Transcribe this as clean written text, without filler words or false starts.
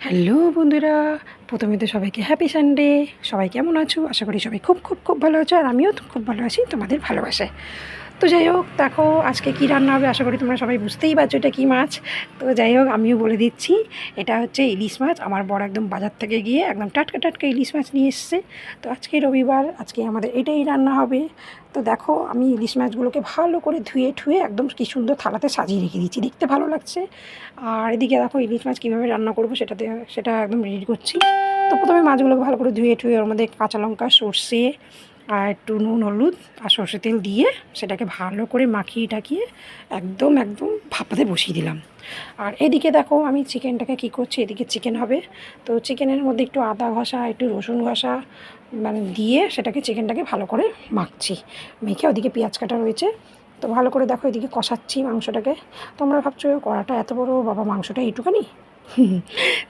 Hello বন্ধুরা, প্রথমে তো সবাইকে হ্যাপি সানডে। সবাই কেমন আছো? আশা করি সবাই খুব খুব খুব ভালো আছো, আর আমিও খুব ভালো আছি তোমাদের ভালোবাসায়। তো যাই হোক, দেখো আজকে কী রান্না হবে। আশা করি তোমরা সবাই বুঝতেই পারছো এটা কী মাছ। তো যাই হোক, আমিও বলে দিচ্ছি, এটা হচ্ছে ইলিশ মাছ। আমার বড় একদম বাজার থেকে গিয়ে একদম টাটকা টাটকা ইলিশ মাছ নিয়ে এসছে। তো আজকে রবিবার, আজকে আমাদের এটাই রান্না হবে। তো দেখো, আমি ইলিশ মাছগুলোকে ভালো করে ধুয়ে ঠুয়ে একদম কী সুন্দর থালাতে সাজিয়ে রেখে দিচ্ছি, দেখতে ভালো লাগছে। আর এদিকে দেখো, ইলিশ মাছ কীভাবে রান্না করবো সেটা একদম রেডি করছি। তো প্রথমে মাছগুলোকে ভালো করে ধুয়ে ঠুয়ে ওর মধ্যে কাঁচা লঙ্কা, সর্ষে আর একটু নুন, হলুদ আর সর্ষে তেল দিয়ে সেটাকে ভালো করে মাখিয়ে টাকিয়ে একদম একদম ভাপাতে বসিয়ে দিলাম। আর এদিকে দেখো, আমি চিকেনটাকে কী করছি, এদিকে চিকেন হবে। তো চিকেনের মধ্যে একটু আদা ঘষা, একটু রসুন ঘষা মানে দিয়ে সেটাকে চিকেনটাকে ভালো করে মাখছি। মেখে ওদিকে পেঁয়াজ কাটা রয়েছে। তো ভালো করে দেখো, এদিকে কষাচ্ছি মাংসটাকে। তোমরা ভাবছো কড়াটা এত বড়, বাবা মাংসটা এইটুখানি।